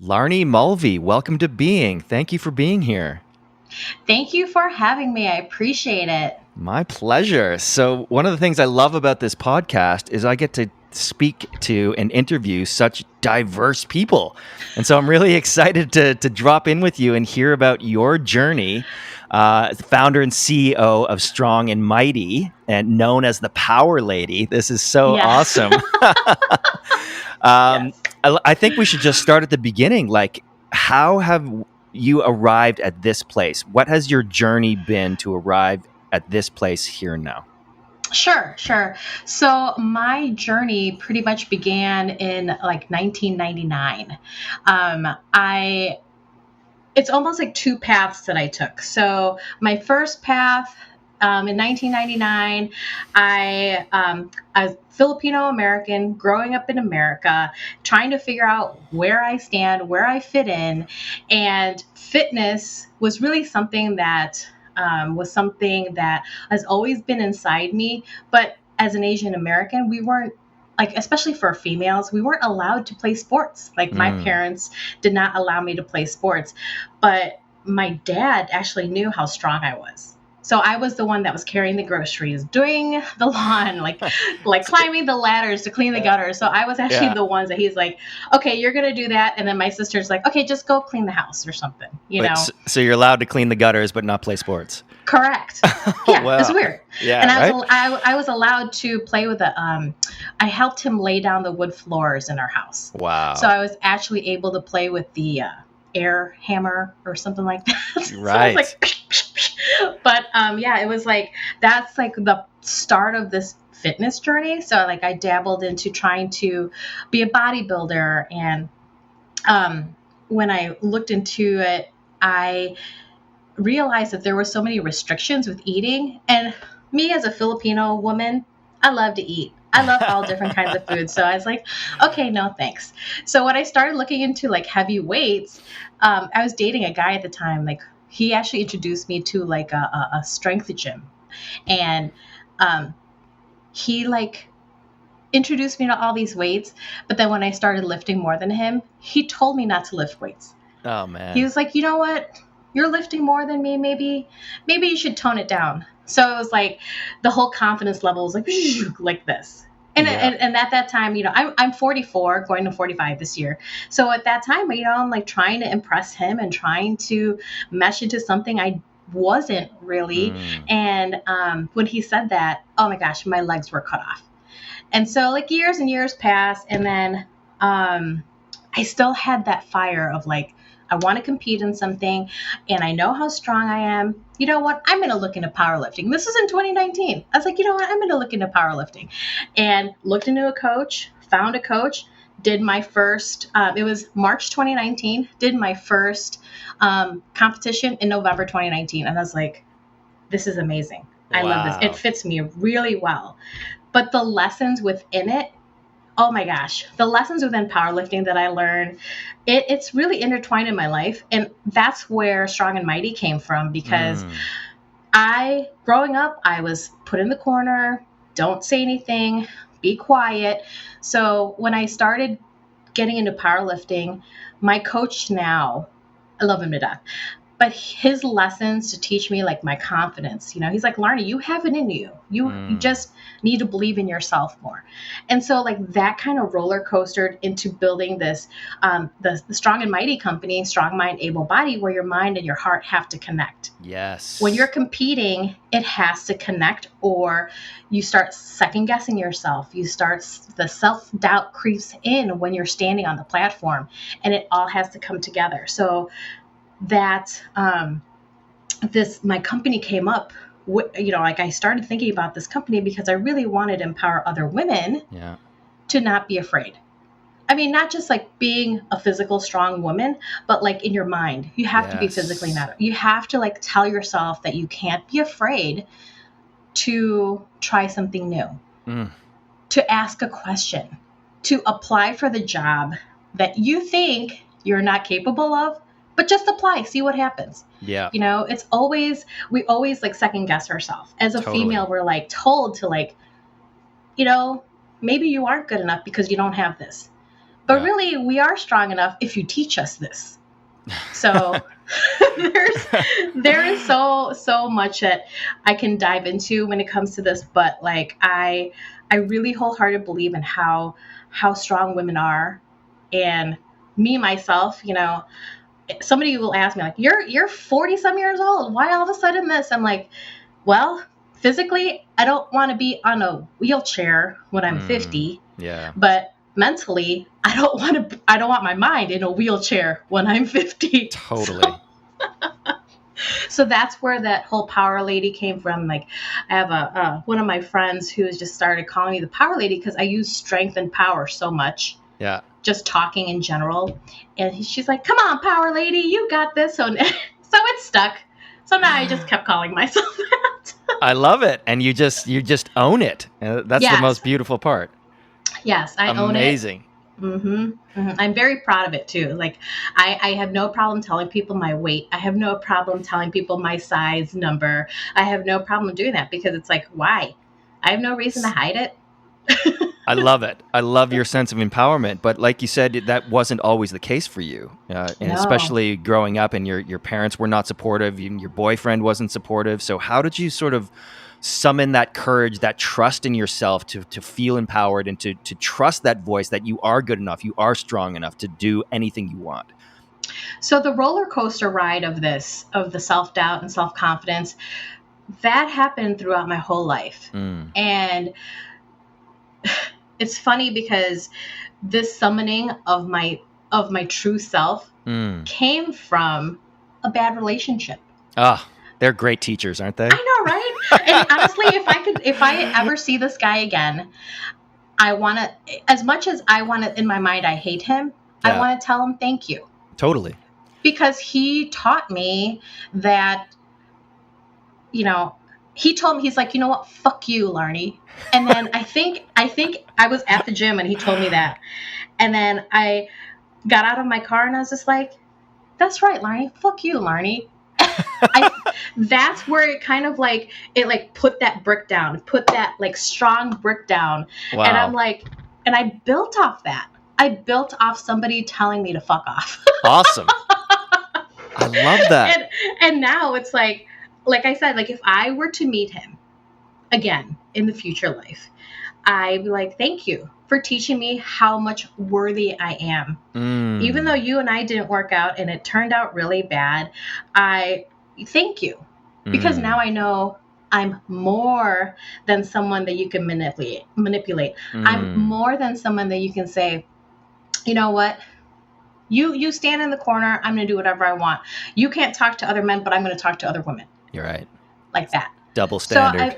Laarni Mulvey, welcome to Being. Thank you for being here. Thank you for having me. I appreciate it. My pleasure. So, one of the things I love about this podcast is I get to speak to and interview such diverse people. And so I'm really excited to drop in with you and hear about your journey. Founder and CEO of Strong and Mighty, and known as the Power Lady. This is so awesome. Yes. I think we should just start at the beginning. Like, how have you arrived at this place? What has your journey been to arrive at this place here now? Sure. So my journey pretty much began in like 1999. It's almost like two paths that I took. So my first path in 1999, I was Filipino American, growing up in America, trying to figure out where I stand, where I fit in, and fitness was really something that has always been inside me. But as an Asian American, we weren't, like, especially for females, we weren't allowed to play sports. Like, my parents did not allow me to play sports, but my dad actually knew how strong I was. So I was the one that was carrying the groceries, doing the lawn, like climbing the ladders to clean the gutters. So I was actually the ones that he's like, okay, you're going to do that. And then my sister's like, okay, just go clean the house or something, you know? So you're allowed to clean the gutters, but not play sports. Correct. Yeah, wow. It's weird. Yeah, and I was allowed to play with I helped him lay down the wood floors in our house. Wow. So I was actually able to play with the air hammer or something like that. Right. So I was like, but it was like, that's like the start of this fitness journey. So like I dabbled into trying to be a bodybuilder. And when I looked into it, I realized that there were so many restrictions with eating. And me as a Filipino woman, I love to eat. I love all different kinds of food. So I was like, okay, no, thanks. So when I started looking into like heavy weights, I was dating a guy at the time. Like, he actually introduced me to like a strength gym. And he like introduced me to all these weights. But then when I started lifting more than him, he told me not to lift weights. Oh, man. He was like, you know what? You're lifting more than me. Maybe you should tone it down. So it was like the whole confidence level was like this. And at that time, I'm 44, going to 45 this year. So at that time, I'm like trying to impress him and trying to mesh into something I wasn't really. And when he said that, oh my gosh, my legs were cut off. And so like years and years passed. And then I still had that fire of like, I want to compete in something, and I know how strong I am. You know what? I'm going to look into powerlifting. This was in 2019. I was like, you know what? I'm going to look into powerlifting, and looked into a coach, found a coach, did my first, it was March 2019, did my first competition in November 2019. And I was like, this is amazing. I love this. It fits me really well. But the lessons within it, oh my gosh, the lessons within powerlifting that I learned, it's really intertwined in my life. And that's where Strong and Mighty came from, because growing up, I was put in the corner, don't say anything, be quiet. So when I started getting into powerlifting, my coach now, I love him to death, but his lessons to teach me like my confidence, he's like, Laarni, you have it in you. You just need to believe in yourself more. And so like that kind of roller coastered into building this, the Strong and Mighty company, Strong Mind, Able Body, where your mind and your heart have to connect. Yes. When you're competing, it has to connect, or you start second guessing yourself. The self-doubt creeps in when you're standing on the platform, and it all has to come together. So that my company came up, like I started thinking about this company because I really wanted to empower other women to not be afraid. I mean, not just like being a physical strong woman, but like in your mind, you have to be physically not. You have to like tell yourself that you can't be afraid to try something new, to ask a question, to apply for the job that you think you're not capable of. But just apply, see what happens. Yeah. We always like second guess ourselves. As a female, we're like told to like, maybe you aren't good enough because you don't have this. But really, we are strong enough if you teach us this. So there is so much that I can dive into when it comes to this, but like I really wholeheartedly believe in how strong women are. And me myself, you know, somebody will ask me like, you're 40 some years old, why all of a sudden this? I'm like, well, physically I don't want to be on a wheelchair when I'm 50. Yeah. But mentally, I don't want my mind in a wheelchair when I'm 50. Totally. So that's where that whole power lady came from. Like, I have one of my friends who has just started calling me the power lady because I use strength and power so much. Yeah. Just talking in general. And she's like, come on, power lady, you got this. So it's stuck. So now I just kept calling myself that. I love it. And you just own it. That's the most beautiful part. Yes, I own it. Amazing. I'm very proud of it too. Like, I have no problem telling people my weight. I have no problem telling people my size number. I have no problem doing that because it's like, why? I have no reason to hide it. I love it. I love your sense of empowerment. But like you said, that wasn't always the case for you. And especially growing up and your parents were not supportive. Even your boyfriend wasn't supportive. So how did you sort of summon that courage, that trust in yourself to feel empowered and to trust that voice that you are good enough, you are strong enough to do anything you want? So the roller coaster ride of the self-doubt and self-confidence, that happened throughout my whole life. And it's funny because this summoning of my true self came from a bad relationship. They're great teachers, aren't they? I know, right? And honestly, if I ever see this guy again, I want to, as much as I want to, in my mind, I hate him, I want to tell him thank you. Totally. Because he taught me that, you know, he told me, he's like, you know what, fuck you, Laarni. And then I think I was at the gym and he told me that. And then I got out of my car and I was just like, that's right, Laarni, fuck you, Laarni. That's where it kind of like, it like put that brick down, put that like strong brick down. Wow. And I'm like, and I built off that. I built off somebody telling me to fuck off. Awesome. I love that. And now it's like I said, like if I were to meet him again in the future life, I'd be like, thank you for teaching me how much worthy I am. Even though you and I didn't work out and it turned out really bad, I thank you. Because now I know I'm more than someone that you can manipulate. I'm more than someone that you can say, you know what? You stand in the corner. I'm going to do whatever I want. You can't talk to other men, but I'm going to talk to other women. You're right. Like that. Double standard.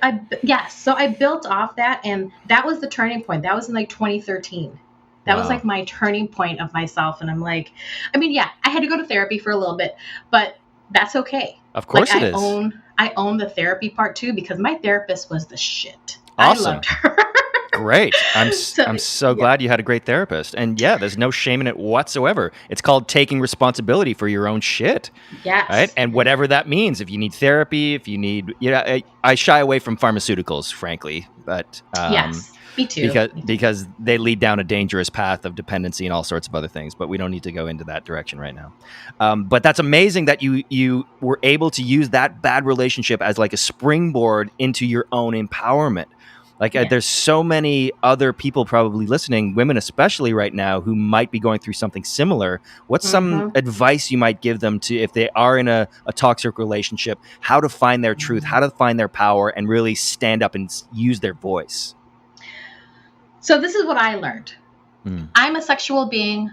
So I built off that, and that was the turning point. That was in like 2013. That was like my turning point of myself. And I'm like, I mean, yeah, I had to go to therapy for a little bit, but that's okay. Of course it is. I own the therapy part too, because my therapist was the shit. Awesome. I loved her. Great. I'm so glad you had a great therapist. And yeah, there's no shame in it whatsoever. It's called taking responsibility for your own shit. Yes. Right? And whatever that means, if you need therapy, if you need, you know, I shy away from pharmaceuticals, frankly, but yes. Me too. Because they lead down a dangerous path of dependency and all sorts of other things, but we don't need to go into that direction right now. But that's amazing that you were able to use that bad relationship as like a springboard into your own empowerment. Like there's so many other people probably listening, women especially right now, who might be going through something similar. What's some advice you might give them to, if they are in a toxic relationship, how to find their truth, how to find their power and really stand up and use their voice? So this is what I learned. I'm a sexual being.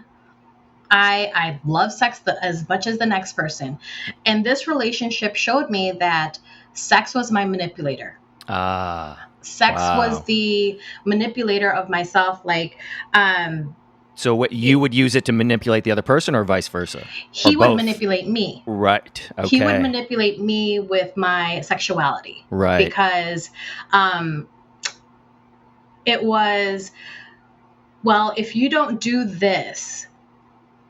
I love sex as much as the next person. And this relationship showed me that sex was my manipulator. Sex was the manipulator of myself. Like, so what, you would use it to manipulate the other person or vice versa? He would manipulate me. Right. Okay. He would manipulate me with my sexuality. Right. Because, it was, well, if you don't do this,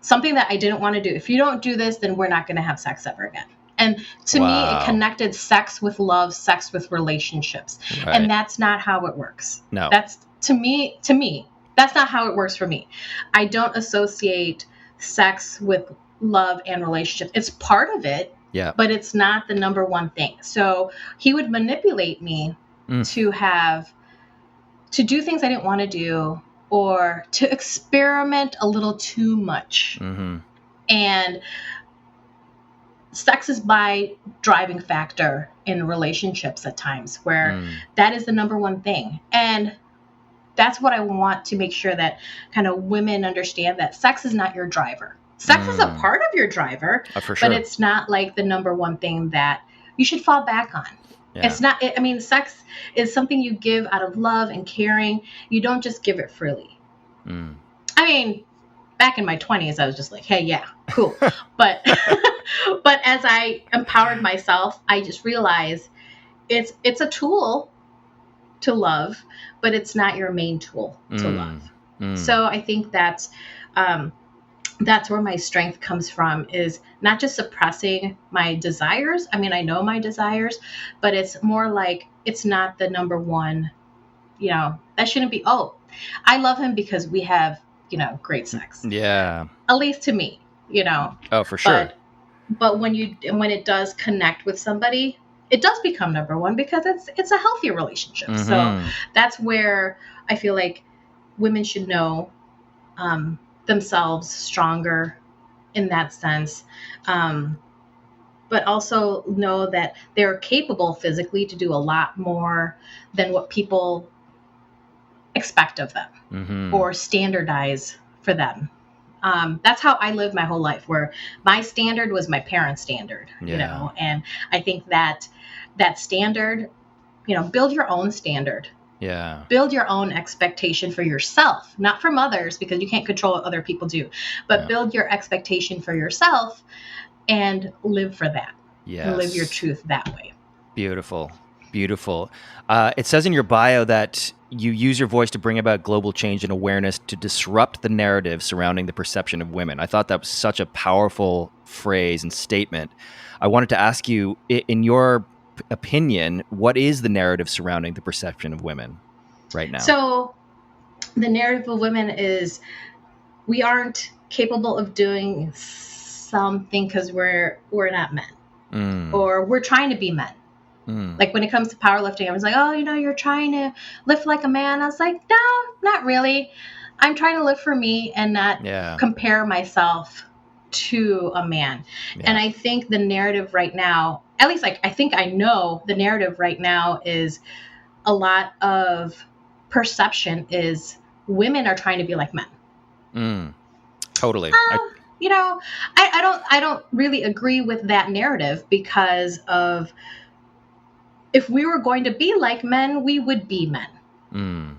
something that I didn't want to do, if you don't do this, then we're not going to have sex ever again. And to me, it connected sex with love, sex with relationships. Right. And that's not how it works. No. That's, to me, That's not how it works for me. I don't associate sex with love and relationships. It's part of it, but it's not the number one thing. So he would manipulate me to do things I didn't want to do, or to experiment a little too much. And sex is my driving factor in relationships at times, where that is the number one thing. And that's what I want to make sure that kind of women understand, that sex is not your driver. Sex is a part of your driver, for sure. but it's not like the number one thing that you should fall back on. Yeah. It's not, I mean, sex is something you give out of love and caring. You don't just give it freely. I mean, back in my 20s, I was just like, hey, yeah, cool. But as I empowered myself, I just realized it's a tool to love, but it's not your main tool to love. So I think that's where my strength comes from, is not just suppressing my desires. I mean, I know my desires, but it's more like, it's not the number one, that shouldn't be, I love him because we have, great sex. Yeah. At least to me, Oh, for sure. But when it does connect with somebody, it does become number one, because it's a healthy relationship. So that's where I feel like women should know themselves stronger in that sense. But also know that they're capable physically to do a lot more than what people expect of them or standardize for them. That's how I lived my whole life, where my standard was my parents' standard, and I think that standard, build your own standard. Yeah. Build your own expectation for yourself, not from others, because you can't control what other people do, but build your expectation for yourself and live for that. Yes. And live your truth that way. Beautiful. Beautiful. It says in your bio that you use your voice to bring about global change and awareness to disrupt the narrative surrounding the perception of women. I thought that was such a powerful phrase and statement. I wanted to ask you, in your opinion, what is the narrative surrounding the perception of women right now? So the narrative of women is, we aren't capable of doing something because we're not men, or we're trying to be men. Like when it comes to powerlifting, I was like, you're trying to lift like a man. I was like, no, not really. I'm trying to live for me and not compare myself to a man. Yeah. And I think the narrative right now, at least I think I know the narrative right now, is a lot of perception is women are trying to be like men. Totally. I don't really agree with that narrative, because of, if we were going to be like men, we would be men.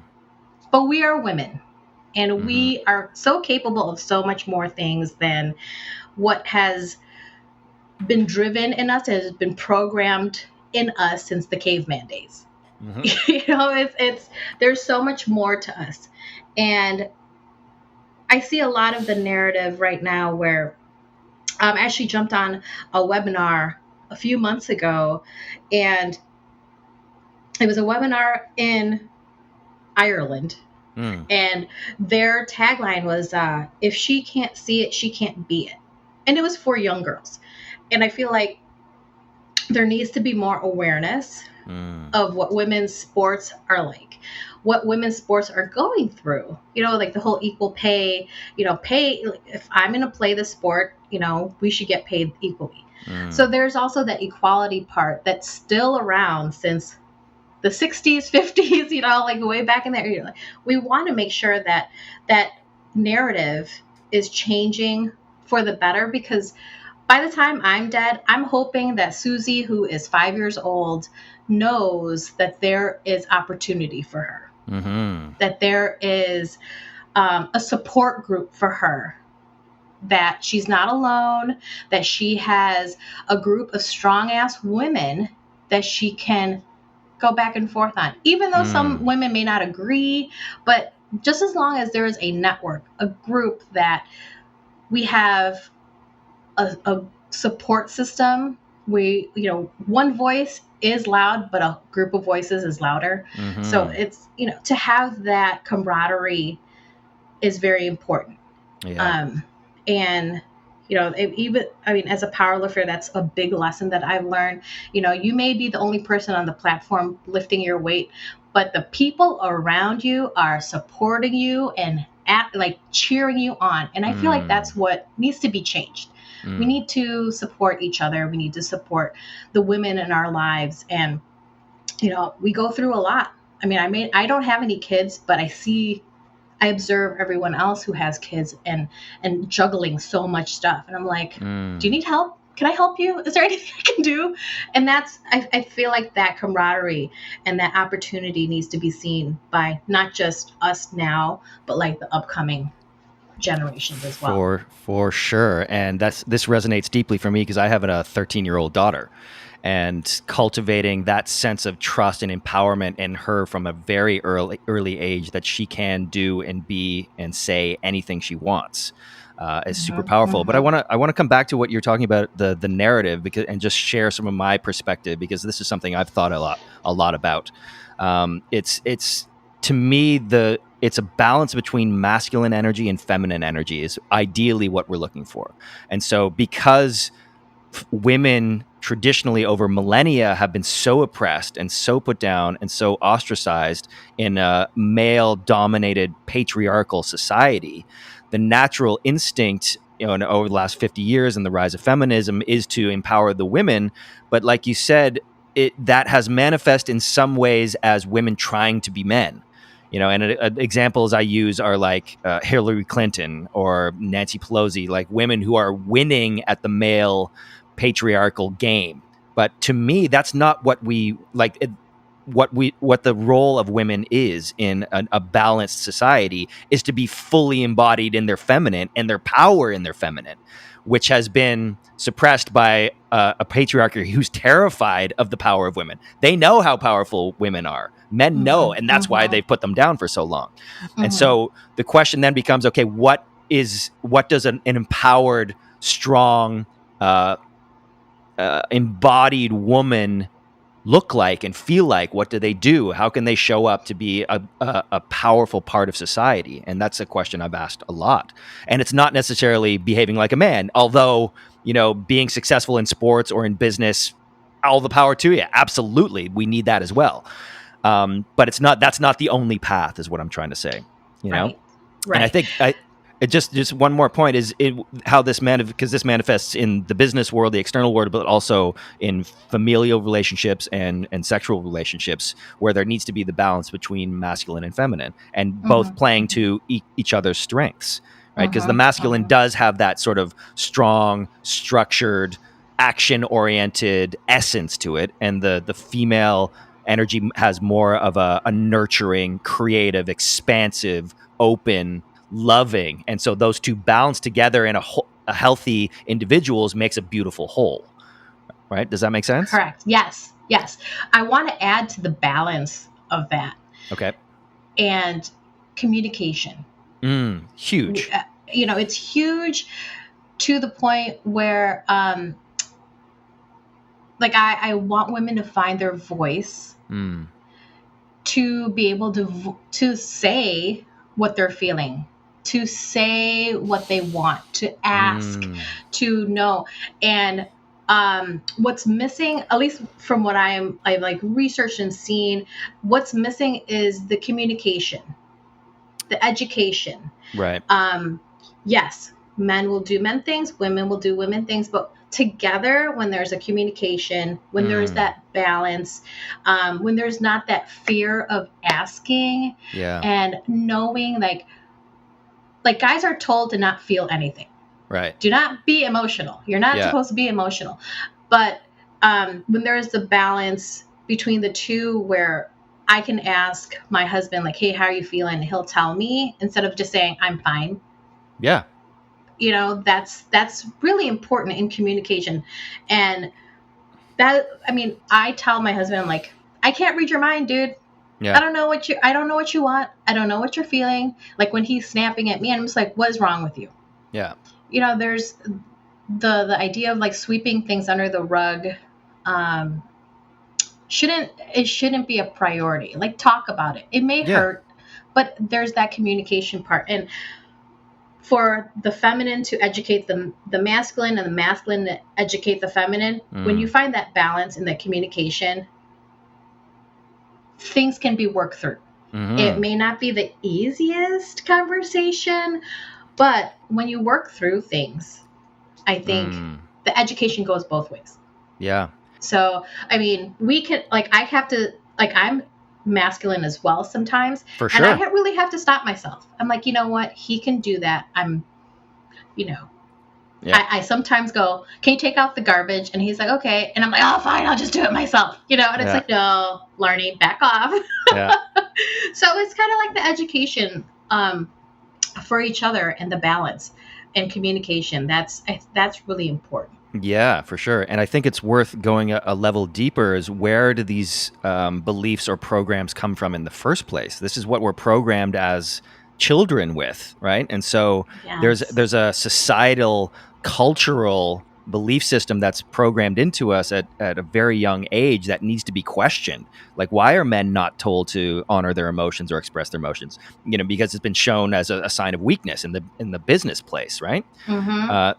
But we are women, and we are so capable of so much more things than what has been driven in us, has been programmed in us since the caveman days. It's there's so much more to us. And I see a lot of the narrative right now where I actually jumped on a webinar a few months ago, and it was a webinar in Ireland. And their tagline was, if she can't see it, she can't be it. And it was for young girls. And I feel like there needs to be more awareness of what women's sports are like, what women's sports are going through, like the whole equal pay, pay, if I'm going to play the sport, we should get paid equally. So there's also that equality part that's still around since the 60s, 50s, like way back in there. We want to make sure that that narrative is changing for the better, because by the time I'm dead, I'm hoping that Susie, who is 5 years old, knows that there is opportunity for her, that there is a support group for her, that she's not alone, that she has a group of strong-ass women that she can go back and forth on, even though some women may not agree. But just as long as there is a network, a group, that we have a support system, we, one voice is loud, but a group of voices is louder. So it's, to have that camaraderie is very important. Yeah. And even, I mean, as a power lifter, that's a big lesson that I've learned. You may be the only person on the platform lifting your weight, but the people around you are supporting you and like cheering you on. And I feel like that's what needs to be changed. We need to support each other. We need to support the women in our lives. And, we go through a lot. I mean, I don't have any kids, but I observe everyone else who has kids and juggling so much stuff. And I'm like, do you need help? Can I help you? Is there anything I can do? And I feel like that camaraderie and that opportunity needs to be seen by not just us now, but like the upcoming generations as well. For sure. And this resonates deeply for me because I have a 13-year-old daughter, and cultivating that sense of trust and empowerment in her from a very early age that she can do and be and say anything she wants is super powerful. But I want to come back to what you're talking about, the narrative, and just share some of my perspective, because this is something I've thought a lot about. It's to me it's a balance between masculine energy and feminine energy is ideally what we're looking for. And so because women traditionally over millennia have been so oppressed and so put down and so ostracized in a male dominated patriarchal society, the natural instinct, over the last 50 years and the rise of feminism is to empower the women. But like you said, that has manifest in some ways as women trying to be men. And examples I use are like Hillary Clinton or Nancy Pelosi, like women who are winning at the male patriarchal game. But to me, that's not what we like. What the role of women is in a balanced society is to be fully embodied in their feminine and their power in their feminine, which has been suppressed by a patriarchy who's terrified of the power of women. They know how powerful women are. Men know, and that's why they've put them down for so long. And so the question then becomes, okay, what does an empowered, strong, embodied woman look like and feel like? What do they do? How can they show up to be a powerful part of society? And that's a question I've asked a lot. And it's not necessarily behaving like a man, although, being successful in sports or in business, all the power to you. Absolutely. We need that as well. But that's not the only path, is what I'm trying to say, Right. And I think just one more point is how this because this manifests in the business world, the external world, but also in familial relationships and sexual relationships, where there needs to be the balance between masculine and feminine, and both playing to each other's strengths, right? Because the masculine does have that sort of strong, structured, action-oriented essence to it, and the female energy has more of a nurturing, creative, expansive, open, loving. And so those two balanced together in a healthy individuals makes a beautiful whole, right? Does that make sense? Correct. Yes. I want to add to the balance of that. Okay. And communication. Huge. It's huge to the point where, like I want women to find their voice, to be able to say what they're feeling, to say what they want, to ask, to know. And what's missing, at least from what I've like researched and seen, what's missing is the communication, the education. Right. Yes, men will do men things, women will do women things, but together, when there's a communication, when there's that balance, when there's not that fear of asking, and knowing, like guys are told to not feel anything. Right. Do not be emotional. You're not supposed to be emotional. But when there's the balance between the two, where I can ask my husband, like, hey, how are you feeling? And he'll tell me, instead of just saying, I'm fine. Yeah. That's really important in communication. And that, I mean, I tell my husband, like, I can't read your mind, dude. Yeah. I don't know what you want. I don't know what you're feeling. Like when he's snapping at me, and I'm just like, what is wrong with you? Yeah. There's the idea of like sweeping things under the rug. Shouldn't be a priority. Like, talk about it. It may hurt, but there's that communication part. And for the feminine to educate the masculine and the masculine to educate the feminine, when you find that balance in that communication, things can be worked through. It may not be the easiest conversation, but when you work through things, I think the education goes both ways. Yeah. So, I mean, we can, like, I have to, like, I'm masculine as well sometimes. For sure. And I really have to stop myself. I'm like, you know what? He can do that. I sometimes go, can you take out the garbage? And he's like, okay. And I'm like, oh, fine, I'll just do it myself. And it's like, no, Laarni, back off. Yeah. So it's kind of like the education for each other and the balance and communication. That's really important. Yeah, for sure. And I think it's worth going a level deeper is where do these beliefs or programs come from in the first place? This is what we're programmed as children with, right? And so there's a societal, cultural belief system that's programmed into us at a very young age that needs to be questioned. Like, why are men not told to honor their emotions or express their emotions? Because it's been shown as a sign of weakness in the business place, right?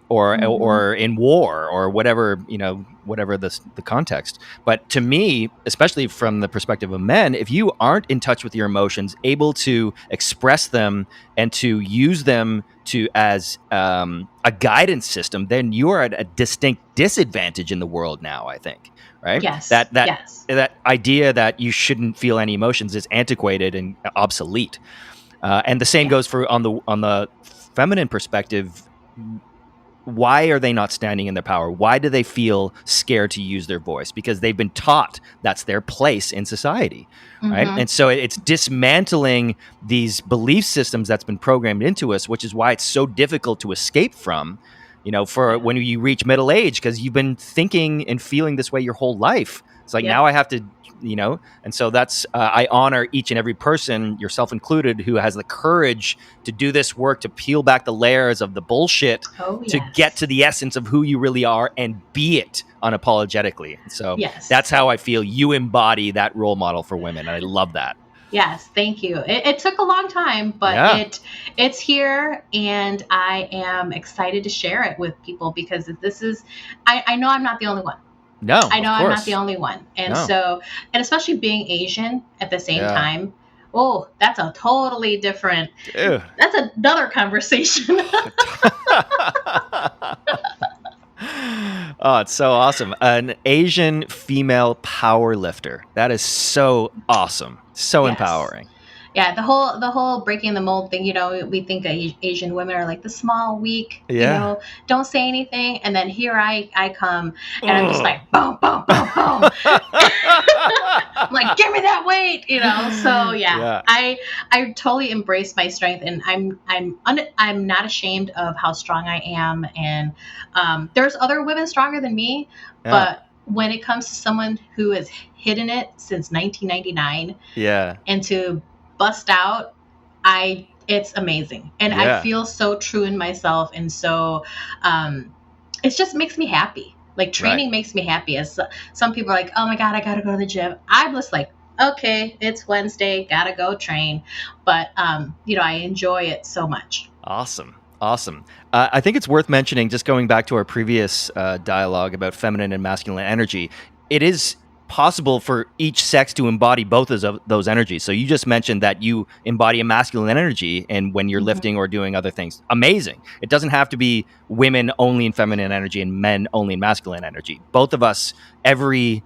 Or in war or whatever, whatever the context. But to me, especially from the perspective of men, if you aren't in touch with your emotions, able to express them and to use them as a guidance system, then you are at a distinct disadvantage in the world now, I think. Right? Yes. That idea that you shouldn't feel any emotions is antiquated and obsolete. And the same goes for on the feminine perspective. Why are they not standing in their power? Why do they feel scared to use their voice? Because they've been taught that's their place in society, right? And so it's dismantling these belief systems that's been programmed into us, which is why it's so difficult to escape from, for when you reach middle age, because you've been thinking and feeling this way your whole life. It's like, now I have to, and so that's, I honor each and every person, yourself included, who has the courage to do this work, to peel back the layers of the bullshit, to get to the essence of who you really are and be it unapologetically. And so that's how I feel you embody that role model for women. And I love that. Yes, thank you. It took a long time, but it's here, and I am excited to share it with people because this is, I know I'm not the only one. No, I know I'm not the only one. And so, and especially being Asian at the same time, that's a totally different, that's another conversation. Oh, it's so awesome. An Asian female power lifter. That is so awesome. So empowering. Yeah, the whole breaking the mold thing, we think Asian women are like the small, weak, don't say anything. And then here I come and I'm just like, boom, boom, boom, boom. I'm like, give me that weight, So I totally embrace my strength, and I'm not ashamed of how strong I am. And there's other women stronger than me, but when it comes to someone who has hidden it since 1999, and to bust out, it's amazing, and I feel so true in myself, and so it just makes me happy. Like, training makes me happy. As some people are like, oh my god, I gotta go to the gym. I'm just like, okay, it's Wednesday, gotta go train. But I enjoy it so much. Awesome. I think it's worth mentioning, just going back to our previous dialogue about feminine and masculine energy, it is possible for each sex to embody both of those energies. So you just mentioned that you embody a masculine energy, and when you're lifting or doing other things, amazing. It doesn't have to be women only in feminine energy and men only in masculine energy. Both of us, everybody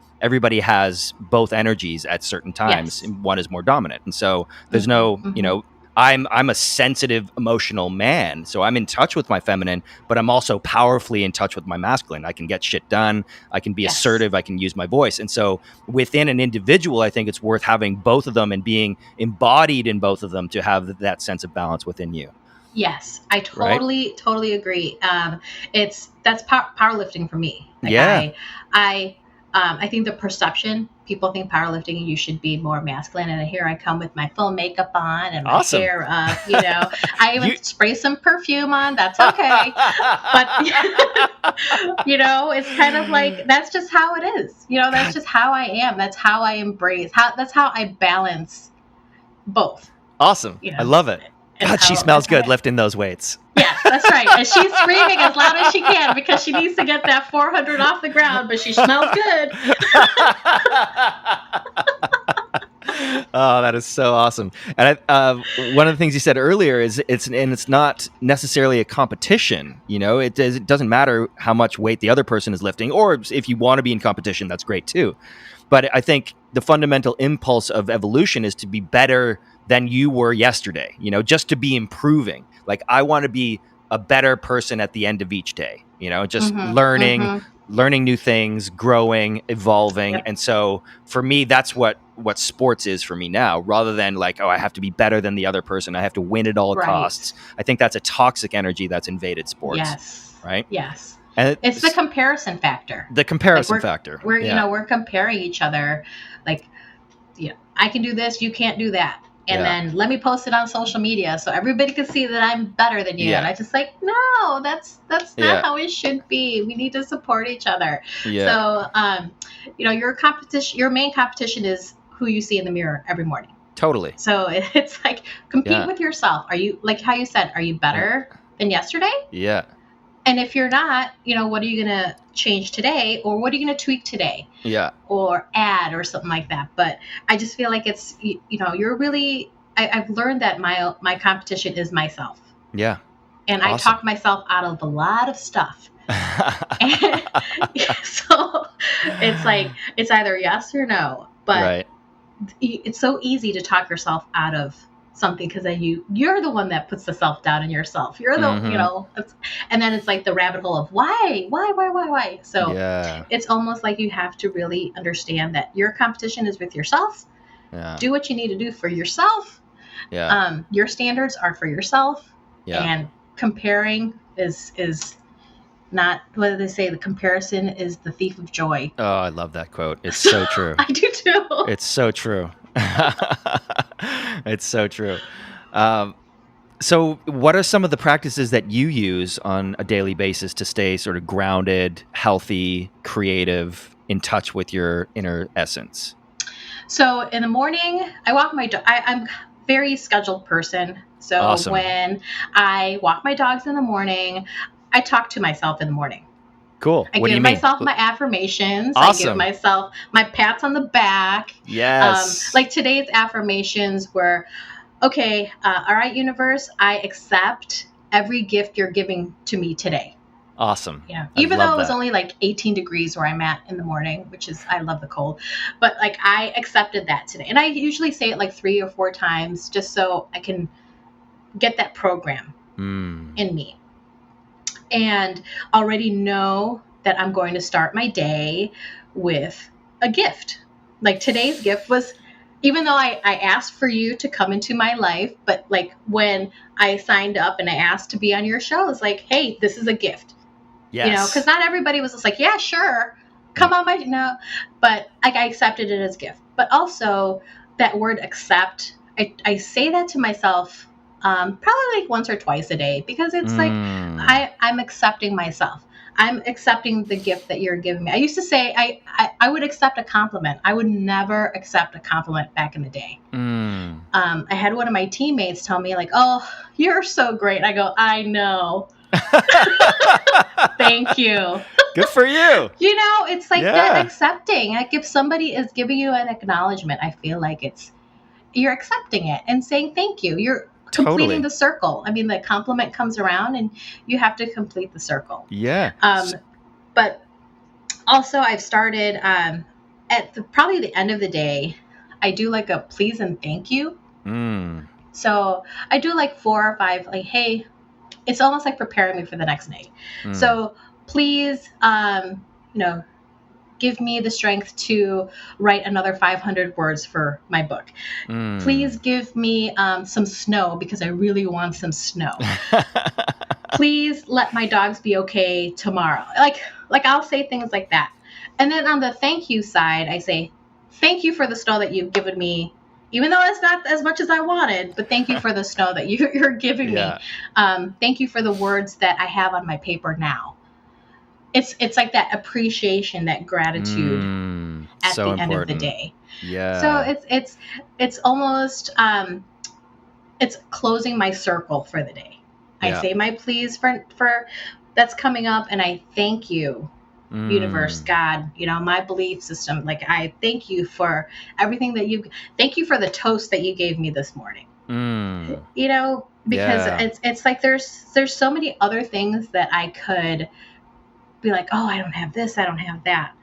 has both energies at certain times. And one is more dominant, and so there's no, I'm a sensitive, emotional man, so I'm in touch with my feminine, but I'm also powerfully in touch with my masculine. I can get shit done. I can be assertive. I can use my voice. And so within an individual, I think it's worth having both of them and being embodied in both of them to have that sense of balance within you. Yes, I totally agree. That's powerlifting for me. Like, I think the perception, people think powerlifting, you should be more masculine. And here I come with my full makeup on and my hair up, I even spray some perfume on. That's okay. But, it's kind of like, that's just how it is. That's just how I am. That's how I embrace, that's how I balance both. Awesome. You know, I love it. God, she smells good lifting those weights. Yes, that's right. And she's screaming as loud as she can because she needs to get that 400 off the ground, but she smells good. Oh, that is so awesome. And one of the things you said earlier is it's not necessarily a competition. You know, it doesn't matter how much weight the other person is lifting, or if you want to be in competition, that's great too. But I think the fundamental impulse of evolution is to be better than you were yesterday, you know, just to be improving. Like, I want to be a better person at the end of each day, you know, just learning new things, growing, evolving. Yep. And so for me, that's what sports is for me now, rather than like, oh, I have to be better than the other person, I have to win at all costs. I think that's a toxic energy that's invaded sports. Yes. Right? Yes. And it's the comparison factor. The comparison factor. We're you know, we're comparing each other. Like, you know, I can do this, you can't do that. And then let me post it on social media so everybody can see that I'm better than you. And I just like, no, that's not how it should be. We need to support each other. So, you know, your main competition is who you see in the mirror every morning. Totally. So it's like, compete with yourself. Are you, like how you said, are you better than yesterday? Yeah. And if you're not, you know, what are you going to change today, or what are you going to tweak today? Yeah. Or add or something like that. But I just feel like it's, you know, you're really, I've learned that my competition is myself. Yeah. And I talk myself out of a lot of stuff. And, so it's like, it's either yes or no. But it's so easy to talk yourself out of something, because then you're the one that puts the self-doubt in yourself. You're the you know, and then it's like the rabbit hole of why. So it's almost like you have to really understand that your competition is with yourself. Do what you need to do for yourself. Your standards are for yourself. And comparing is not, what do they say, the comparison is the thief of joy. Oh, I love that quote. It's so true. I do too. It's so true. It's so true. So what are some of the practices that you use on a daily basis to stay sort of grounded, healthy, creative, in touch with your inner essence? So in the morning, I walk my dog. I'm a very scheduled person. So when I walk my dogs in the morning, I talk to myself in the morning. Cool. I give myself my affirmations. Awesome. I give myself my pats on the back. Yes. Like today's affirmations were, okay, all right, universe, I accept every gift you're giving to me today. Awesome. Yeah. Even though it was only like 18 degrees where I'm at in the morning, which is, I love the cold, but like I accepted that today. And I usually say it like 3 or 4 times just so I can get that program in me. And already know that I'm going to start my day with a gift. Like today's gift was, even though I asked for you to come into my life, but like when I signed up and I asked to be on your show, it's like, hey, this is a gift. Yes. You know, because not everybody was just like, yeah, sure, come on but like I accepted it as a gift. But also that word accept, I say that to myself probably like once or twice a day, because it's like I'm accepting myself. I'm accepting the gift that you're giving me. I used to say I would accept a compliment. I would never accept a compliment back in the day. I had one of my teammates tell me like, "Oh, you're so great." I go, "I know." Thank you. Good for you. You know, it's like that accepting. Like if somebody is giving you an acknowledgement, I feel like you're accepting it and saying thank you. You're completing the circle. I mean, the compliment comes around and you have to complete the circle. Yeah. But also I've started at probably the end of the day, I do like a please and thank you. So I do like 4 or 5, like, hey, it's almost like preparing me for the next day. So please, give me the strength to write another 500 words for my book. Please give me some snow because I really want some snow. Please let my dogs be okay tomorrow. Like I'll say things like that. And then on the thank you side, I say, thank you for the snow that you've given me, even though it's not as much as I wanted, but thank you for the snow that you're giving me. Thank you for the words that I have on my paper now. It's like that appreciation, that gratitude at the end of the day. Yeah. So it's almost it's closing my circle for the day. I Yeah. say my pleas for that's coming up, and I thank you, universe, God, my belief system. Like, I thank you for everything thank you for the toast that you gave me this morning. Because it's like there's so many other things that I could be like, oh, I don't have this, I don't have that.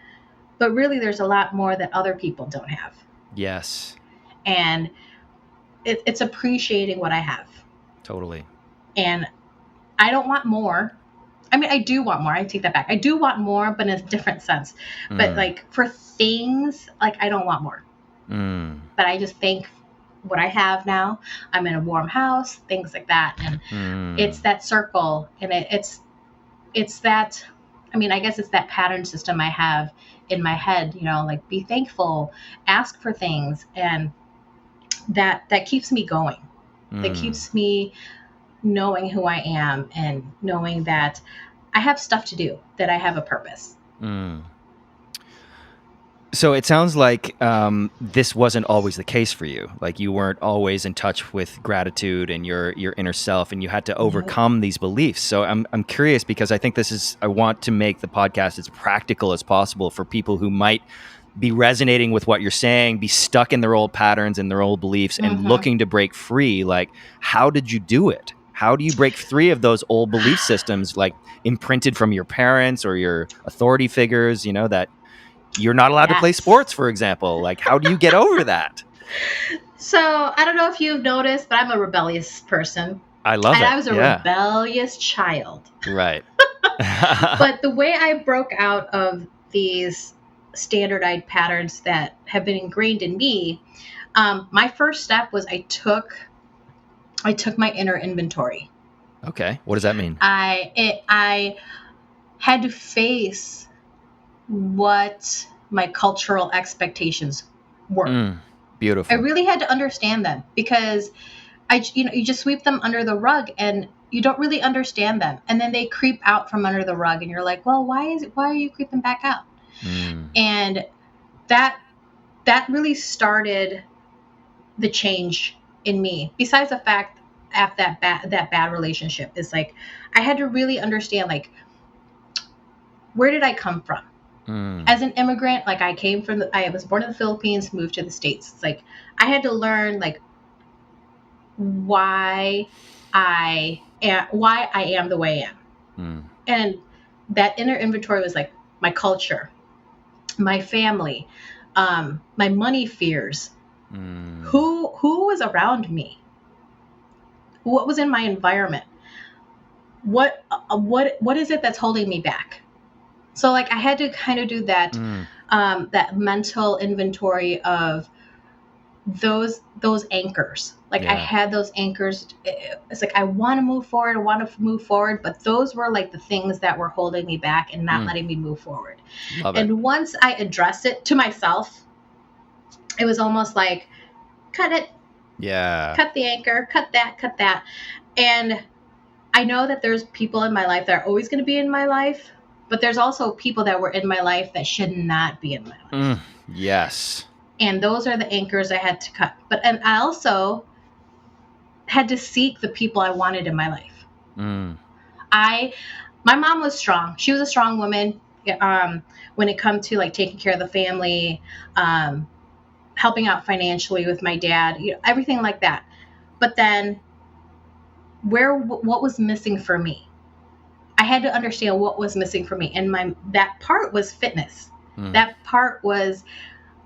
But really, there's a lot more that other people don't have. Yes. And it's appreciating what I have. Totally. And I don't want more. I mean, I do want more. I take that back. I do want more, but in a different sense. But like for things, like I don't want more. But I just think what I have now, I'm in a warm house, things like that. And it's that circle. And it's that, I mean, I guess it's that pattern system I have in my head, like be thankful, ask for things. And that keeps me going. That keeps me knowing who I am and knowing that I have stuff to do, that I have a purpose. So it sounds like this wasn't always the case for you. Like you weren't always in touch with gratitude and your inner self, and you had to overcome these beliefs. So I'm curious, because I think I want to make the podcast as practical as possible for people who might be resonating with what you're saying, be stuck in their old patterns and their old beliefs and looking to break free. Like, how did you do it? How do you break free of those old belief systems, like imprinted from your parents or your authority figures, that you're not allowed to play sports, for example? Like, how do you get over that? So I don't know if you've noticed, but I'm a rebellious person. I love it. I was a rebellious child. Right. But the way I broke out of these standardized patterns that have been ingrained in me, my first step was I took my inner inventory. Okay. What does that mean? I had to face what my cultural expectations were. Beautiful. I really had to understand them, because you just sweep them under the rug and you don't really understand them. And then they creep out from under the rug and you're like, well, why are you creeping back out? And that really started the change in me. Besides the fact after that bad relationship, is like I had to really understand, like, where did I come from? As an immigrant, like I was born in the Philippines, moved to the States. It's like I had to learn like why I am the way I am. And that inner inventory was like my culture, my family, my money fears, who was around me, what was in my environment, what is it that's holding me back. So like I had to kind of do that that mental inventory of those anchors. Like I had those anchors. It's like I want to move forward, but those were like the things that were holding me back and not letting me move forward. And once I addressed it to myself, it was almost like, cut it. Yeah. Cut the anchor, cut that. And I know that there's people in my life that are always going to be in my life, but there's also people that were in my life that should not be in my life. Yes. And those are the anchors I had to cut. And I also had to seek the people I wanted in my life. My mom was strong. She was a strong woman when it come to like taking care of the family, helping out financially with my dad, everything like that. But then what was missing for me? I had to understand what was missing for me. And that part was fitness. That part was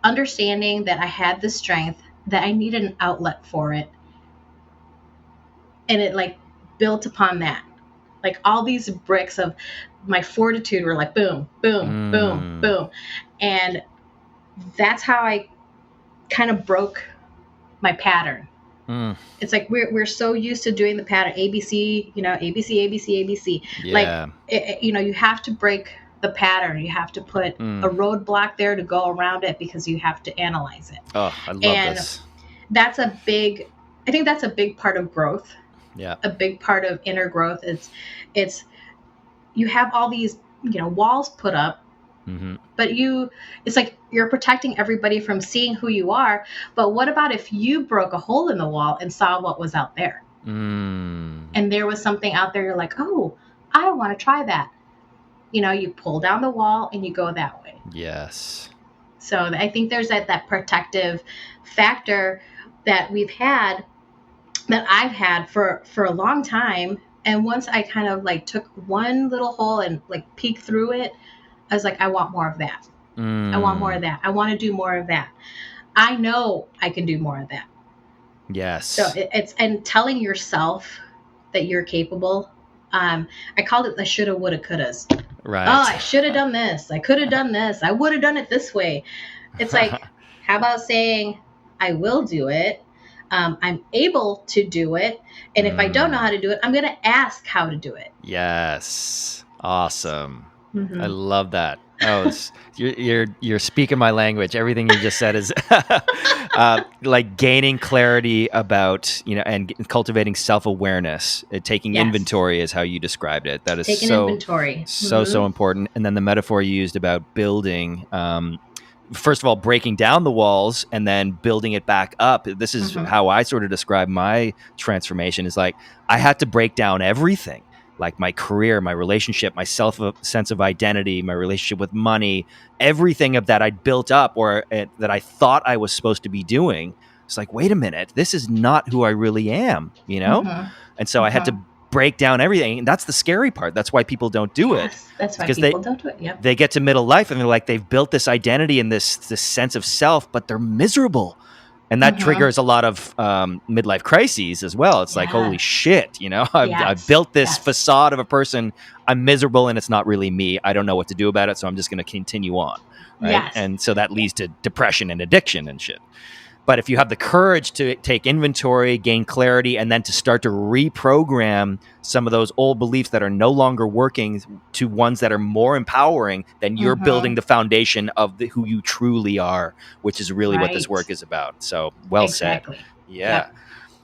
understanding that I had the strength, that I needed an outlet for it. And it like built upon that. Like all these bricks of my fortitude were like boom, boom, boom, boom. And that's how I kind of broke my pattern. It's like we're so used to doing the pattern ABC, ABC, ABC, ABC. Yeah. Like you have to break the pattern. You have to put a roadblock there to go around it, because you have to analyze it. Oh, I love this. I think that's a big part of growth. Yeah. A big part of inner growth. It's you have all these walls put up, But it's like you're protecting everybody from seeing who you are. But what about if you broke a hole in the wall and saw what was out there? And there was something out there, you're like, oh, I want to try that. You pull down the wall and you go that way. Yes. So I think there's that protective factor that I've had for a long time. And once I kind of like took one little hole and like peeked through it, I was like, I want more of that. I want more of that. I want to do more of that. I know I can do more of that. Yes. So and telling yourself that you're capable. I called it the shoulda, woulda, couldas. Right. Oh, I should have done this. I could have done this. I would have done it this way. It's like, how about saying, I will do it. I'm able to do it. And if I don't know how to do it, I'm going to ask how to do it. Yes. Awesome. I love that. Oh, you're speaking my language. Everything you just said is like gaining clarity about, and cultivating self-awareness. Taking inventory is how you described it. That is inventory. So important. And then the metaphor you used about building, first of all, breaking down the walls and then building it back up. This is how I sort of describe my transformation, is like I had to break down everything. Like my career, my relationship, my sense of identity, my relationship with money, everything of that I'd built up or that I thought I was supposed to be doing. It's like, wait a minute, this is not who I really am, And so I had to break down everything. And that's the scary part. That's why people don't do it. That's why people don't do it. Yep. They get to middle life and they're like, they've built this identity and this sense of self, but they're miserable. And that triggers a lot of midlife crises as well. It's like, holy shit, I've built this facade of a person. I'm miserable and it's not really me. I don't know what to do about it. So I'm just going to continue on. Right. Yes. And so that leads to depression and addiction and shit. But if you have the courage to take inventory, gain clarity, and then to start to reprogram some of those old beliefs that are no longer working to ones that are more empowering, then you're building the foundation of who you truly are, which is really what this work is about. So well said. Yeah. Yep.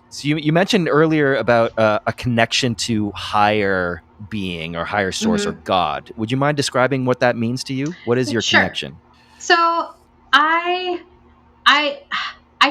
So you mentioned earlier about a connection to higher being or higher source or God. Would you mind describing what that means to you? What is your connection? So I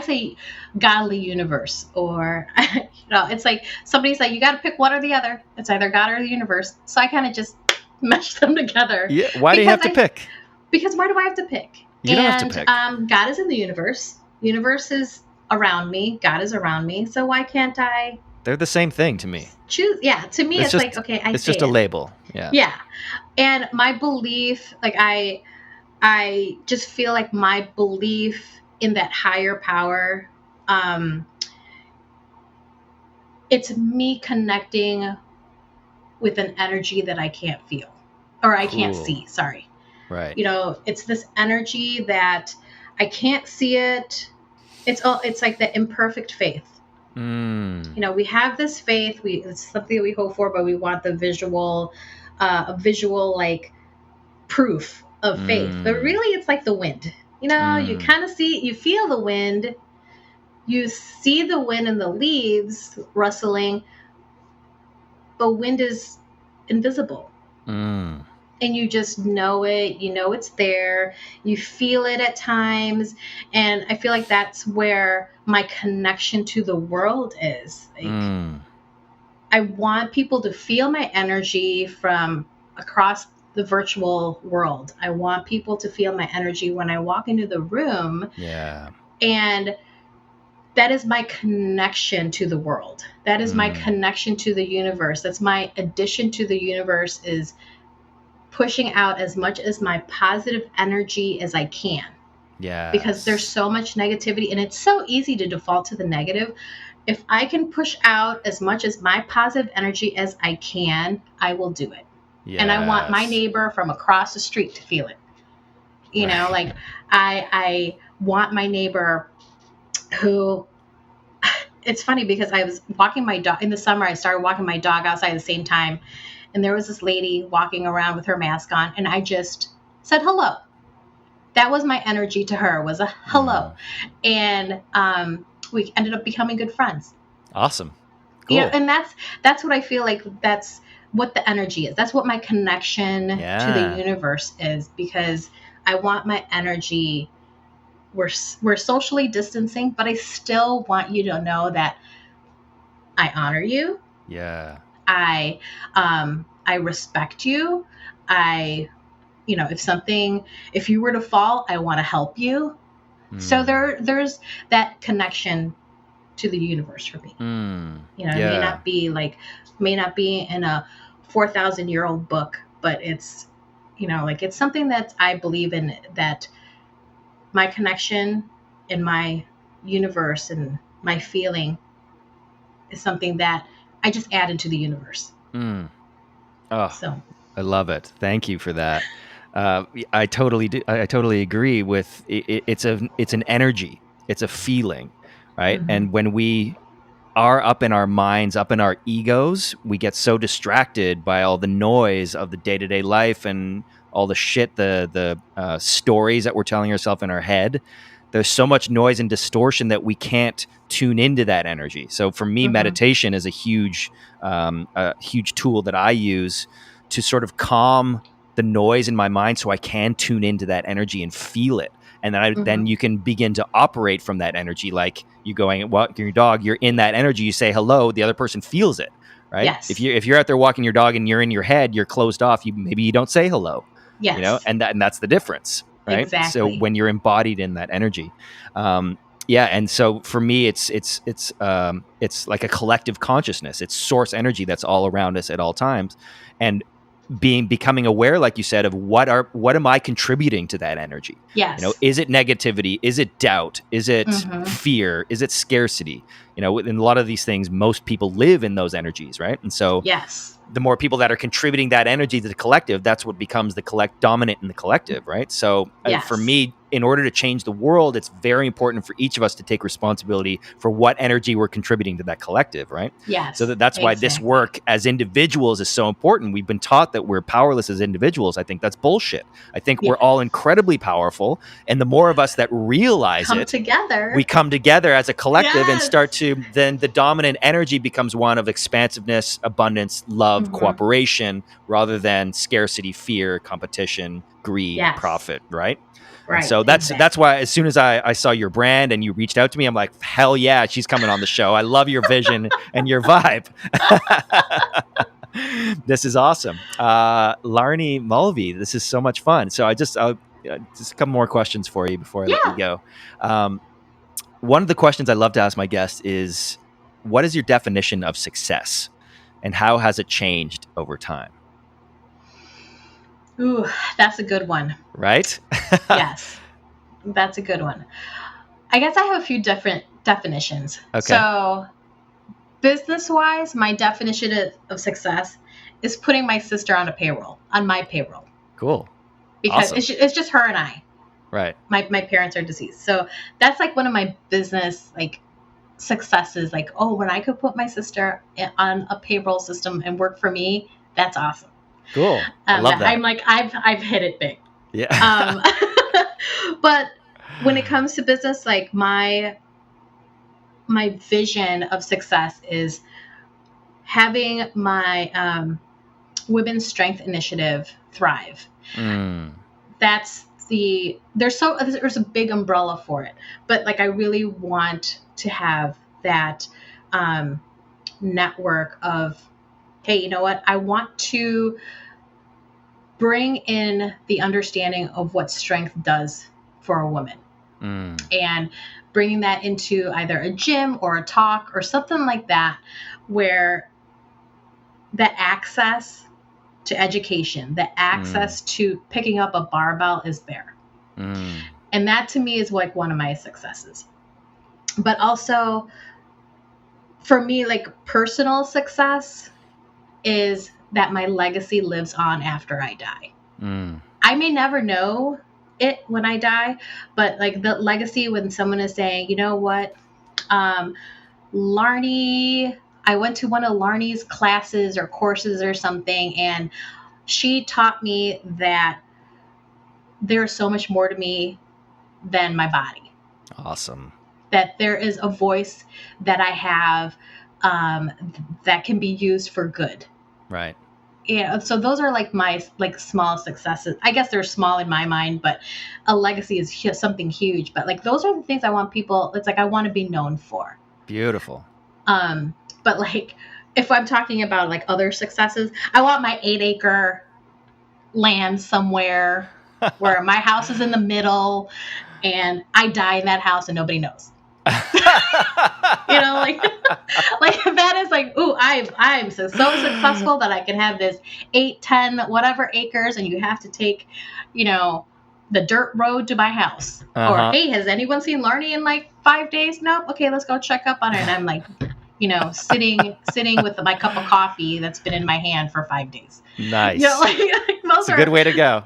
say godly universe, or it's like somebody's like, you got to pick one or the other. It's either God or the universe. So I kind of just mesh them together. Yeah. Why do you have to pick? Because why do I have to pick? You don't have to pick. God is in the universe. Universe is around me. God is around me. So why can't I? They're the same thing to me. Choose. Yeah. To me, it's just, like, okay, it's just a label. Yeah. Yeah. And my belief, like I just feel like my belief in that higher power, it's me connecting with an energy that I can't feel or I can't see. Sorry. Right. It's this energy that I can't see it. It's like the imperfect faith. We have this faith. It's something that we hope for, but we want the visual like proof of faith. But really, it's like the wind. You kind of you feel the wind, you see the wind in the leaves rustling, but wind is invisible. And you just know it, it's there, you feel it at times. And I feel like that's where my connection to the world is. Like, I want people to feel my energy from across the virtual world. I want people to feel my energy when I walk into the room. Yeah. And that is my connection to the world. That is my connection to the universe. That's my addition to the universe, is pushing out as much as my positive energy as I can. Yeah. Because there's so much negativity and it's so easy to default to the negative. If I can push out as much as my positive energy as I can, I will do it. Yes. And I want my neighbor from across the street to feel it. Like I want my neighbor who, it's funny because I was walking my dog in the summer. I started walking my dog outside at the same time. And there was this lady walking around with her mask on. And I just said, hello. That was my energy to her, was a hello. And we ended up becoming good friends. Awesome. Cool. And that's what I feel like. That's what the energy is. That's what my connection to the universe is, because I want my energy. We're socially distancing, but I still want you to know that I honor you. Yeah. I respect you. If you were to fall, I want to help you. So there's that connection to the universe for me. It may not be in a 4,000-year-old book, but it's, it's something that I believe in, that my connection in my universe and my feeling is something that I just add into the universe. Oh, so I love it. Thank you for that. I totally do. I totally agree with it. It's an energy. It's a feeling, right? Mm-hmm. And when we are up in our minds, up in our egos, we get so distracted by all the noise of the day-to-day life and all the shit, the stories that we're telling ourselves in our head. There's so much noise and distortion that we can't tune into that energy. So for me, meditation is a huge tool that I use to sort of calm the noise in my mind, so I can tune into that energy and feel it. And then you can begin to operate from that energy. Like you going walking your dog, you're in that energy. You say hello, the other person feels it, right? Yes. If you're out there walking your dog and you're in your head, you're closed off. Maybe you don't say hello. Yes. And that's the difference, right? Exactly. So when you're embodied in that energy, and so for me, it's like a collective consciousness. It's source energy that's all around us at all times, and becoming aware, like you said, of what am I contributing to that energy? Yes. Is it negativity? Is it doubt? Is it fear? Is it scarcity? In a lot of these things, most people live in those energies, right? And so yes, the more people that are contributing that energy to the collective, that's what becomes the dominant in the collective, right? So for me, in order to change the world, it's very important for each of us to take responsibility for what energy we're contributing to that collective, right? Yes. So that's why this work as individuals is so important. We've been taught that we're powerless as individuals. I think that's bullshit. I think we're all incredibly powerful, and the more of us that realize we come together as a collective and start to, then the dominant energy becomes one of expansiveness, abundance, love, cooperation, rather than scarcity, fear, competition, greed, profit, right? Right. So that's why as soon as I saw your brand and you reached out to me, I'm like, hell yeah, she's coming on the show. I love your vision and your vibe. This is awesome. Laarni Mulvey, this is so much fun. So just a couple more questions for you before I let you go. One of the questions I love to ask my guests is, what is your definition of success, and how has it changed over time? Ooh, that's a good one. Right? Yes, that's a good one. I guess I have a few different definitions. Okay. So business-wise, my definition of success is putting my sister on my payroll. Cool. Because it's just her and I. Right. My parents are deceased. So that's like one of my business successes. Like, oh, when I could put my sister on a payroll system and work for me, that's awesome. Cool. I love that. I'm like, I've hit it big. Yeah. But when it comes to business, like my vision of success is having my women's strength initiative thrive. There's a big umbrella for it, but like I really want to have that network of, hey, you know what? I want to bring in the understanding of what strength does for a woman. And bringing that into either a gym or a talk or something like that, where the access to education, the access to picking up a barbell is there. And that to me is like one of my successes. But also for me, like personal success is that my legacy lives on after I die. I may never know it when I die, but like the legacy, when someone is saying, you know what, Laarni, I went to one of Laarni's classes or courses or something, and she taught me that there's so much more to me than my body. Awesome. That there is a voice that I have that can be used for good. Right. Yeah, so those are like my like small successes. I guess they're small in my mind, but a legacy is something huge. But like those are the things I want people. It's like I want to be known for. Beautiful. But like if I'm talking about like other successes, I want my 8-acre land somewhere where my house is in the middle, and I die in that house and nobody knows. You know, like that is like, ooh, I'm so successful that I can have this 8, 10, whatever acres, and you have to take, you know, the dirt road to my house. Or hey, has anyone seen Laarni in like 5 days? Nope. Okay, let's go check up on her. And I'm like, you know, sitting with my cup of coffee that's been in my hand for 5 days. Nice. You know, like That's a good way to go.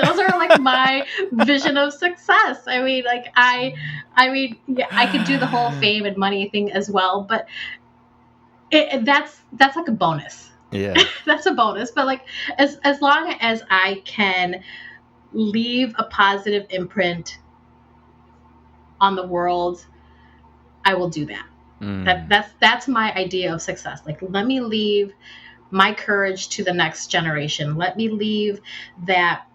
Those are like my vision of success. I mean, like I yeah, I could do the whole fame and money thing as well, but that's like a bonus. Yeah, that's a bonus. But like as long as I can leave a positive imprint on the world, I will do that. That's my idea of success. Like, let me leave my courage to the next generation. Let me leave that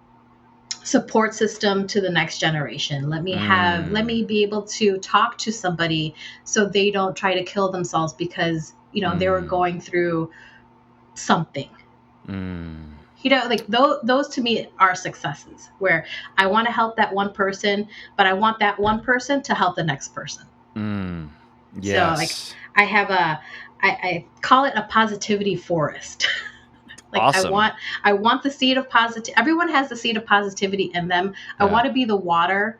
support system to the next generation. Let me be able to talk to somebody so they don't try to kill themselves because, you know, they were going through something. You know, like those to me are successes, where I want to help that one person, but I want that one person to help the next person. Yes. So like I call it a positivity forest. Like awesome. I want the seed of positivity. Everyone has the seed of positivity in them. I want to be the water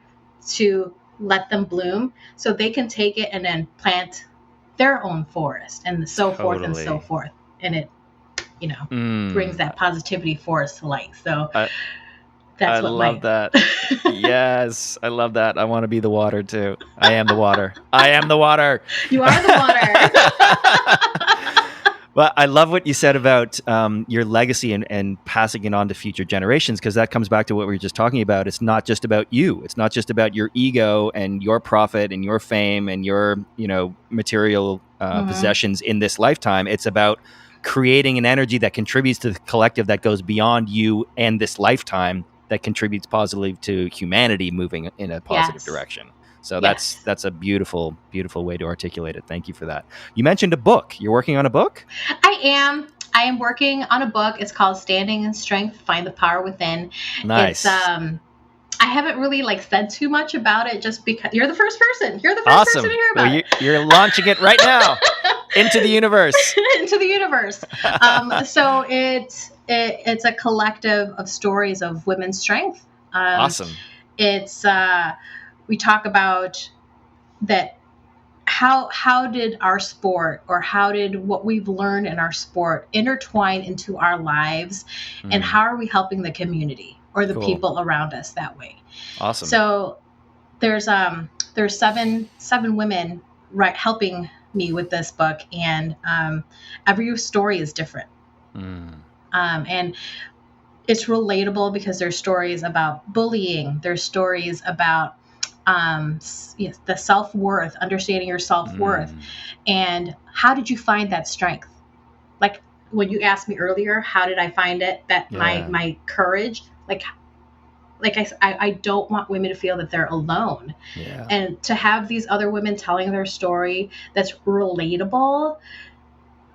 to let them bloom so they can take it and then plant their own forest and so forth and so forth. And it, you know, brings that positivity forest to light. So that's what I love that. Yes, I love that. I want to be the water too. I am the water. I am the water. You are the water. Well, I love what you said about your legacy and passing it on to future generations, because that comes back to what we were just talking about. It's not just about you. It's not just about your ego and your profit and your fame and your, you know, material possessions in this lifetime. It's about creating an energy that contributes to the collective, that goes beyond you and this lifetime, that contributes positively to humanity moving in a positive direction. So that's a beautiful, beautiful way to articulate it. Thank you for that. You mentioned a book. You're working on a book? I am working on a book. It's called Standing in Strength, Find the Power Within. Nice. It's, I haven't really like said too much about it just because you're the first person. You're the first person to hear about it. You're launching it right now into the universe. Into the universe. So it's a collective of stories of women's strength. Awesome. It's we talk about that. How did our sport, or how did what we've learned in our sport intertwine into our lives, and how are we helping the community or the people around us that way? Awesome. So there's 7 women helping me with this book, and every story is different. And it's relatable because there's stories about bullying. There's stories about the self-worth, understanding your self-worth, and how did you find that strength? Like when you asked me earlier, how did I find it? That my courage, like I don't want women to feel that they're alone, and to have these other women telling their story that's relatable.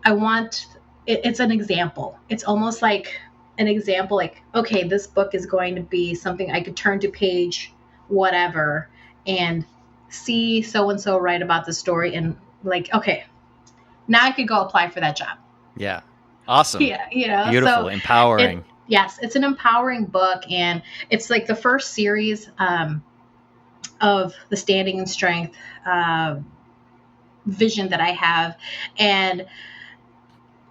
I want it's an example. It's almost like an example, like, okay, this book is going to be something I could turn to page whatever and see so-and-so write about the story, and like, okay, now I could go apply for that job. Yeah. Awesome. Yeah. You know, beautiful, so empowering. Yes, it's an empowering book, and it's like the first series of the Standing in Strength vision that I have, and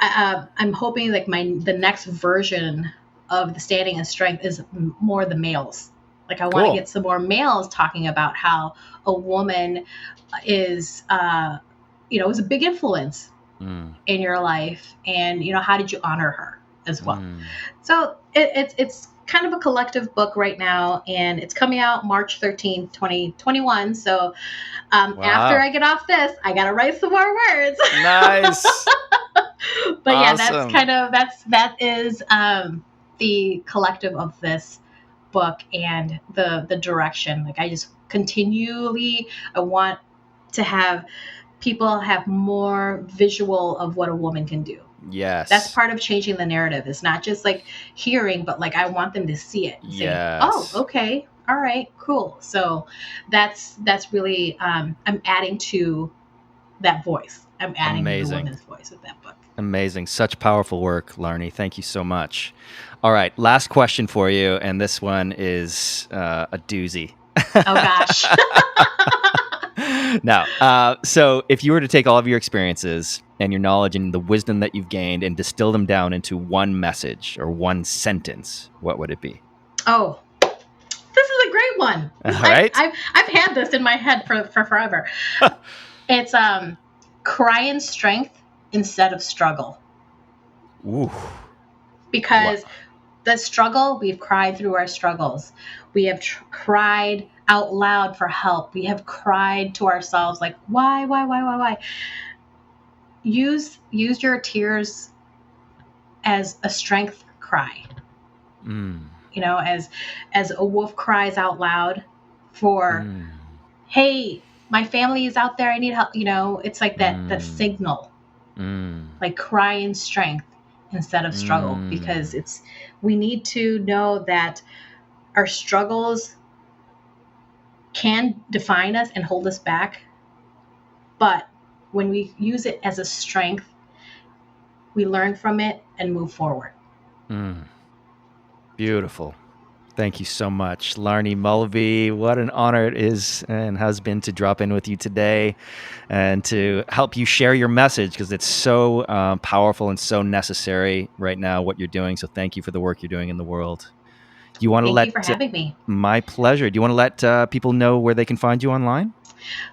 I'm hoping like the next version of the Standing in Strength is more the males. Like I want to get some more males talking about how a woman is, is a big influence in your life, and how did you honor her as well. So it's kind of a collective book right now, and it's coming out March 13th, 2021. So after I get off this, I got to write some more words. Nice. But yeah, Awesome. that is the collective of this book and the direction. Like I just continually, I want to have people have more visual of what a woman can do. Yes. That's part of changing the narrative. It's not just like hearing, but like I want them to see it and say, oh, okay, all right, cool. So that's really I'm adding to that voice. I'm adding to the woman's voice with that book. Amazing. Such powerful work, Laarni. Thank you so much. All right, last question for you, and this one is a doozy. Oh gosh. Now, so if you were to take all of your experiences and your knowledge and the wisdom that you've gained and distill them down into one message or one sentence, what would it be? Oh, this is a great one. All right. I've had this in my head for forever. It's cry in strength instead of struggle. Ooh. Because the struggle, we've cried through our struggles. We have cried out loud for help. We have cried to ourselves like, why? Use your tears as a strength cry. You know, as a wolf cries out loud for, hey, my family is out there. I need help. You know, it's like that signal, like cry in strength instead of struggle, because we need to know that our struggles can define us and hold us back. But when we use it as a strength, we learn from it and move forward. Beautiful. Thank you so much, Laarni Mulvey. What an honor it is and has been to drop in with you today and to help you share your message, because it's so powerful and so necessary right now, what you're doing. So thank you for the work you're doing in the world. Thank you for having me. My pleasure. Do you want to let people know where they can find you online?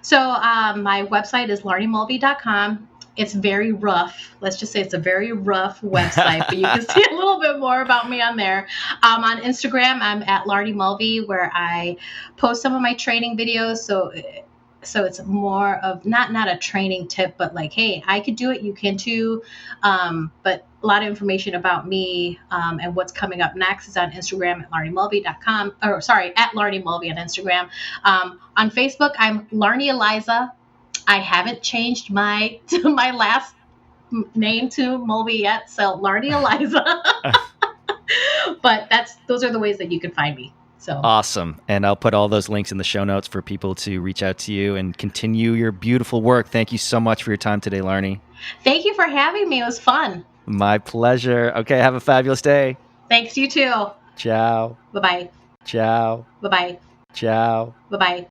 So my website is laarnimulvey.com. It's very rough. Let's just say it's a very rough website, but you can see a little bit more about me on there. On Instagram, I'm at Laarni Mulvey, where I post some of my training videos. So it's more of not a training tip, but like, hey, I could do it, you can too. But a lot of information about me and what's coming up next is on Instagram at laarnimulvey.com, or sorry, at Laarni Mulvey on Instagram. On Facebook, I'm Laarni Eliza. I haven't changed my last name to Mulvey yet, so Laarni Eliza. But those are the ways that you can find me. So awesome. And I'll put all those links in the show notes for people to reach out to you and continue your beautiful work. Thank you so much for your time today, Laarni. Thank you for having me. It was fun. My pleasure. Okay, have a fabulous day. Thanks, you too. Ciao. Bye-bye. Ciao. Bye-bye. Ciao. Bye-bye.